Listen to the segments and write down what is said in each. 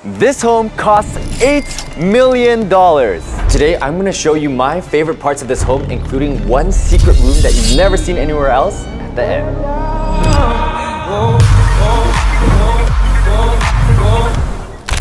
This home costs $8 million. Today, I'm gonna show you my favorite parts of this home, including one secret room that you've never seen anywhere else at the end.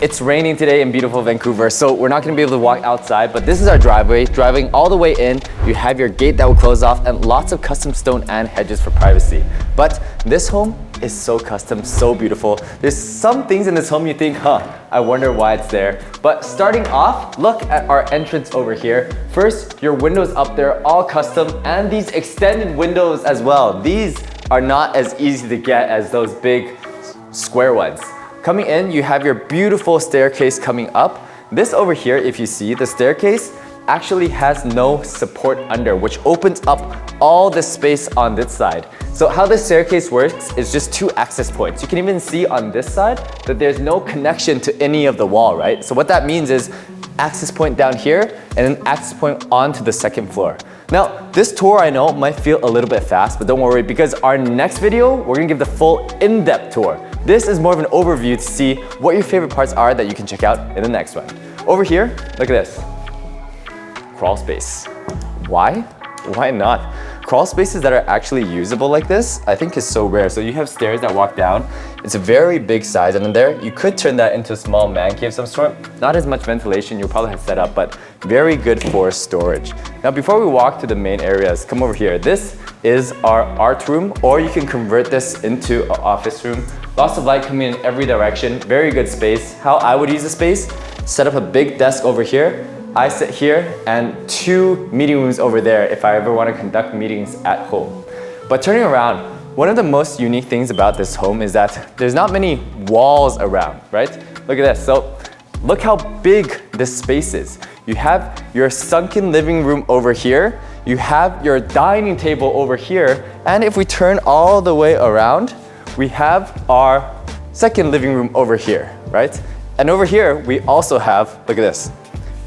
It's raining today in beautiful Vancouver, so we're not gonna be able to walk outside, but this is our driveway. Driving all the way in, you have your gate that will close off and lots of custom stone and hedges for privacy. But this home is so custom, so beautiful. There's some things in this home you think, I wonder why it's there. But starting off, look at our entrance over here. First, your windows up there, all custom, and these extended windows as well. These are not as easy to get as those big square ones. Coming in, you have your beautiful staircase coming up. This over here, if you see, the staircase actually has no support under, which opens up all the space on this side. So how this staircase works is just two access points. You can even see on this side that there's no connection to any of the wall, right? So what that means is access point down here and an access point onto the second floor. Now, this tour I know might feel a little bit fast, but don't worry because our next video, we're gonna give the full in-depth tour. This is more of an overview to see what your favorite parts are that you can check out in the next one. Over here, look at this. Crawl space. Why? Why not? Crawl spaces that are actually usable like this, I think is so rare. So you have stairs that walk down. It's a very big size, and in there, you could turn that into a small man cave of some sort. Not as much ventilation you'll probably have set up, but very good for storage. Now, before we walk to the main areas, come over here. This is our art room, or you can convert this into an office room. Lots of light coming in every direction, very good space. How I would use the space, set up a big desk over here. I sit here and two meeting rooms over there if I ever want to conduct meetings at home. But turning around, one of the most unique things about this home is that there's not many walls around, right? Look at this. So look how big this space is. You have your sunken living room over here. You have your dining table over here. And if we turn all the way around, we have our second living room over here, right? And over here, we also have, look at this,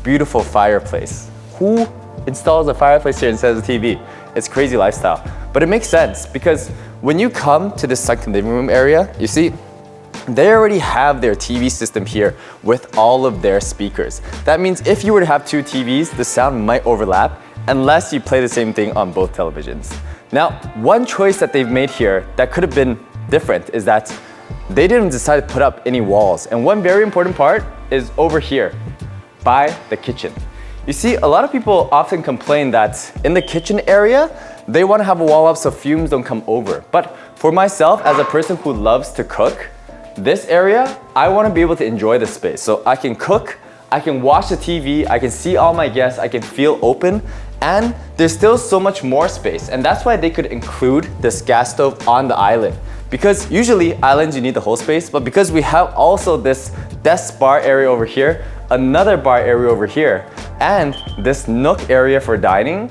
beautiful fireplace. Who installs a fireplace here instead of a TV? It's crazy lifestyle. But it makes sense because when you come to this second living room area, you see, they already have their TV system here with all of their speakers. That means if you were to have two TVs, the sound might overlap unless you play the same thing on both televisions. Now, one choice that they've made here that could have been different is that they didn't decide to put up any walls. And one very important part is over here by the kitchen. You see, a lot of people often complain that in the kitchen area, they want to have a wall up so fumes don't come over. But for myself, as a person who loves to cook, this area, I want to be able to enjoy the space. So I can cook, I can watch the TV, I can see all my guests, I can feel open, and there's still so much more space. And that's why they could include this gas stove on the island. Because usually islands, you need the whole space, but because we have also this desk bar area over here, another bar area over here, and this nook area for dining,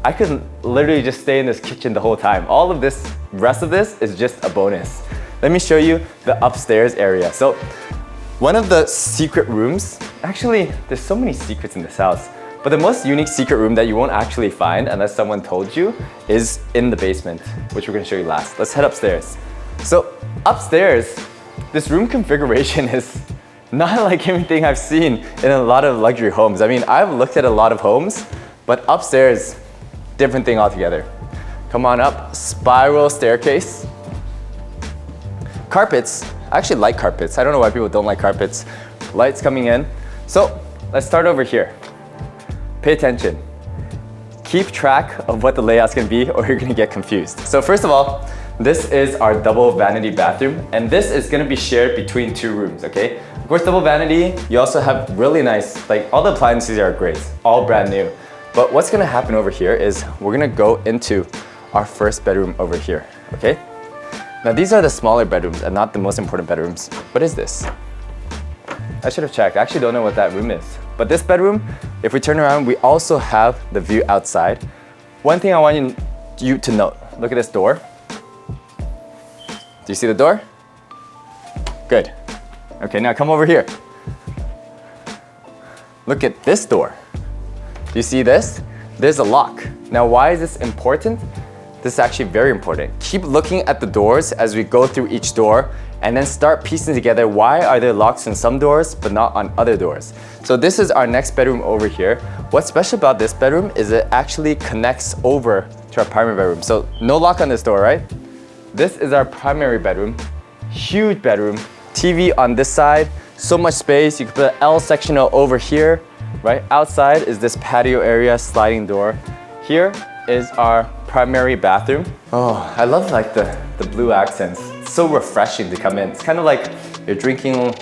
I could literally just stay in this kitchen the whole time. All of this, rest of this is just a bonus. Let me show you the upstairs area. So one of the secret rooms, actually, there's so many secrets in this house, but the most unique secret room that you won't actually find unless someone told you is in the basement, which we're gonna show you last. Let's head upstairs. So upstairs, this room configuration is not like anything I've seen in a lot of luxury homes. I mean, I've looked at a lot of homes, but upstairs, different thing altogether. Come on up, spiral staircase. Carpets, I actually like carpets. I don't know why people don't like carpets. Lights coming in. So let's start over here. Pay attention. Keep track of what the layout's gonna be or you're gonna get confused. So first of all, this is our double vanity bathroom, and this is gonna be shared between two rooms, okay? Of course, double vanity, you also have really nice, like all the appliances are great, all brand new. But what's gonna happen over here is we're gonna go into our first bedroom over here, okay? Now these are the smaller bedrooms and not the most important bedrooms. What is this? I should have checked. I actually don't know what that room is. But this bedroom, if we turn around, we also have the view outside. One thing I want you to note, look at this door. Do you see the door? Good. Okay, now come over here. Look at this door. Do you see this? There's a lock. Now, why is this important? This is actually very important. Keep looking at the doors as we go through each door and then start piecing together why are there locks on some doors but not on other doors. So this is our next bedroom over here. What's special about this bedroom is it actually connects over to our primary bedroom. So no lock on this door, right? This is our primary bedroom. Huge bedroom. TV on this side. So much space. You can put an L sectional over here, right? Outside is this patio area, sliding door. Here is our primary bathroom. Oh, I love like the blue accents. It's so refreshing to come in. It's kind of like you're drinking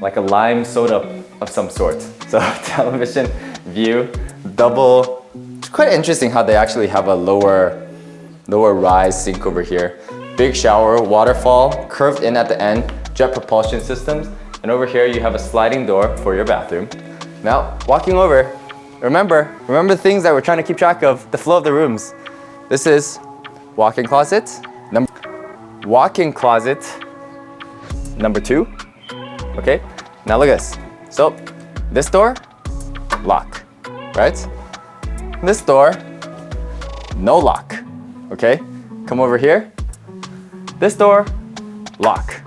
like a lime soda of some sort. So television view, double. It's quite interesting how they actually have a lower rise sink over here. Big shower, waterfall, curved in at the end, jet propulsion systems. And over here you have a sliding door for your bathroom. Now, walking over, remember the things that we're trying to keep track of, the flow of the rooms. This is walk-in closet, number 2. Okay, now look at this. So, this door, lock, right? This door, no lock, okay? Come over here. This door, lock,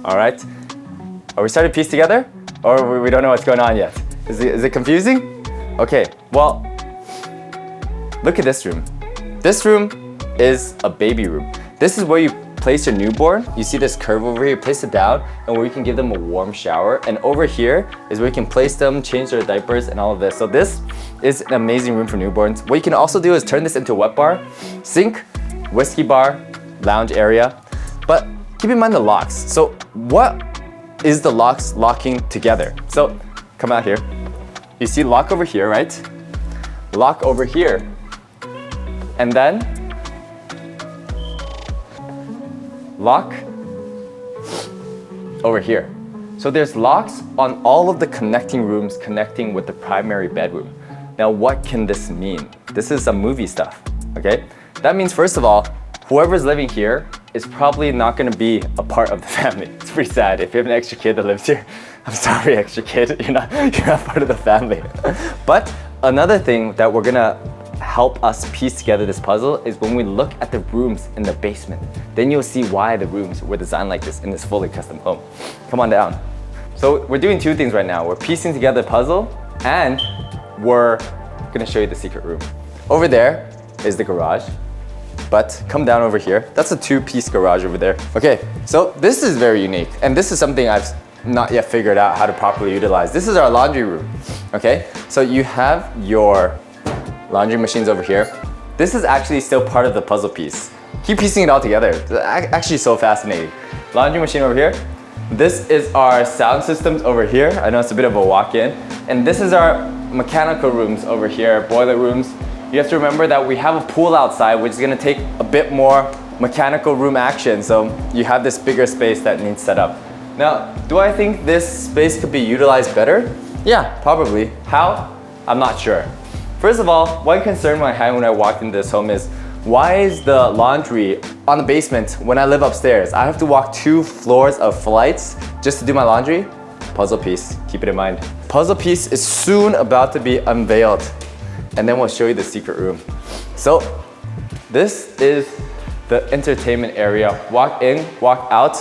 all right? Are we starting to piece together? Or we don't know what's going on yet? Is it confusing? Okay, well, look at this room. This room is a baby room. This is where you place your newborn. You see this curve over here, you place it down, and where you can give them a warm shower. And over here is where you can place them, change their diapers, and all of this. So this is an amazing room for newborns. What you can also do is turn this into a wet bar, sink, whiskey bar, lounge area. But keep in mind the locks. So what is the locks locking together? So come out here. You see lock over here, right? Lock over here. And then lock over here. So there's locks on all of the connecting rooms connecting with the primary bedroom. Now what can this mean? This is some movie stuff, okay? That means first of all, whoever's living here is probably not gonna be a part of the family. It's pretty sad. If you have an extra kid that lives here, I'm sorry, extra kid, you're not part of the family. But another thing that we're gonna help us piece together this puzzle is when we look at the rooms in the basement. Then you'll see why the rooms were designed like this in this fully custom home. Come on down. So we're doing two things right now. We're piecing together the puzzle and we're gonna show you the secret room. Over there is the garage. But come down over here. That's a 2-piece garage over there. Okay, so this is very unique. And this is something I've not yet figured out how to properly utilize. This is our laundry room, okay? So you have your laundry machines over here. This is actually still part of the puzzle piece. Keep piecing it all together. It's actually so fascinating. Laundry machine over here. This is our sound systems over here. I know it's a bit of a walk-in. And this is our mechanical rooms over here, boiler rooms. You have to remember that we have a pool outside, which is gonna take a bit more mechanical room action. So you have this bigger space that needs set up. Now, do I think this space could be utilized better? Yeah, probably. How? I'm not sure. First of all, one concern I had when I walked into this home is, why is the laundry on the basement when I live upstairs? I have to walk 2 floors of flights just to do my laundry? Puzzle piece, keep it in mind. Puzzle piece is soon about to be unveiled. And then we'll show you the secret room. So this is the entertainment area. Walk in, walk out.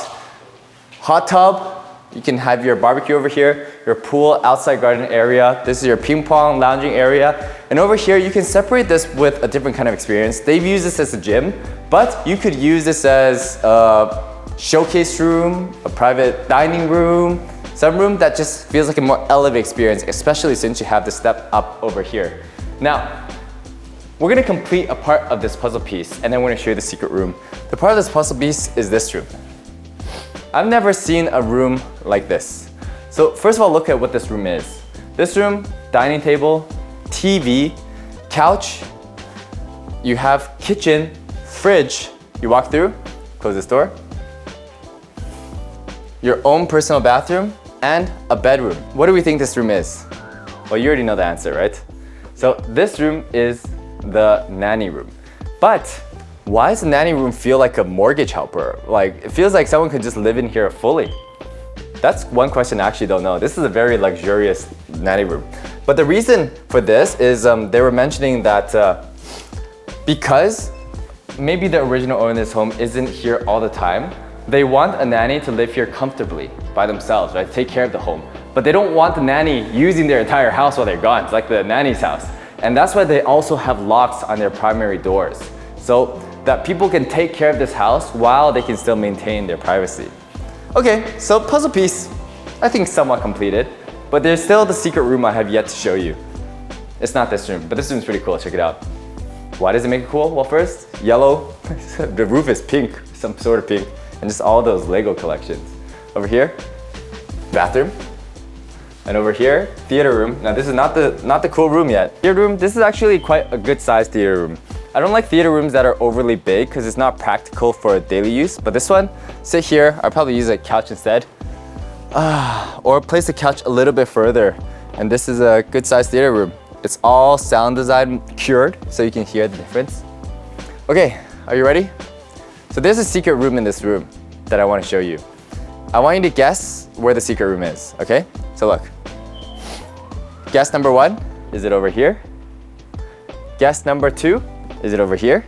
Hot tub, you can have your barbecue over here, your pool, outside garden area. This is your ping pong lounging area. And over here, you can separate this with a different kind of experience. They've used this as a gym, but you could use this as a showcase room, a private dining room, some room that just feels like a more elevated experience, especially since you have the step up over here. Now, we're gonna complete a part of this puzzle piece and then we're gonna show you the secret room. The part of this puzzle piece is this room. I've never seen a room like this. So first of all, look at what this room is. This room, dining table, TV, couch, you have kitchen, fridge, you walk through, close this door, your own personal bathroom, and a bedroom. What do we think this room is? Well, you already know the answer, right? So this room is the nanny room. But why does the nanny room feel like a mortgage helper? Like, it feels like someone could just live in here fully. That's one question I actually don't know. This is a very luxurious nanny room. But the reason for this is they were mentioning that because maybe the original owner of this home isn't here all the time, They want a nanny to live here comfortably by themselves, right? Take care of the home. But they don't want the nanny using their entire house while they're gone. It's like the nanny's house. And that's why they also have locks on their primary doors, so that people can take care of this house while they can still maintain their privacy. Okay, so puzzle piece, I think somewhat completed, but there's still the secret room I have yet to show you. It's not this room, but this room's pretty cool, check it out. Why does it make it cool? Well, first, yellow, the roof is pink, some sort of pink, and just all those Lego collections. Over here, bathroom. And over here, theater room. Now this is not the cool room yet. Theater room, this is actually quite a good sized theater room. I don't like theater rooms that are overly big because it's not practical for daily use, but this one, sit here, I'll probably use a couch instead. Or place the couch a little bit further. And this is a good sized theater room. It's all sound design cured, so you can hear the difference. Okay, are you ready? So there's a secret room in this room that I want to show you. I want you to guess where the secret room is, okay? So look. Guess number 1, is it over here? Guess number 2, is it over here?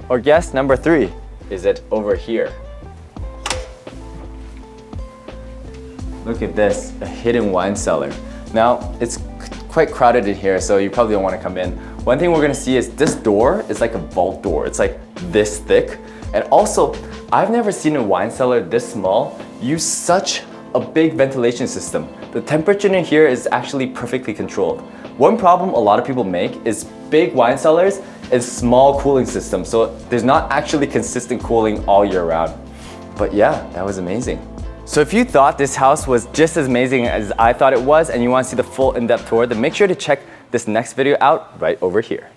Or guess number 3, is it over here? Look at this, a hidden wine cellar. Now, it's quite crowded in here, so you probably don't want to come in. One thing we're gonna see is this door is like a vault door. It's like this thick. And also, I've never seen a wine cellar this small use such a big ventilation system. The temperature in here is actually perfectly controlled. One problem a lot of people make is big wine cellars is small cooling systems, so there's not actually consistent cooling all year round. But yeah, that was amazing. So if you thought this house was just as amazing as I thought it was and you want to see the full in-depth tour, then make sure to check this next video out right over here.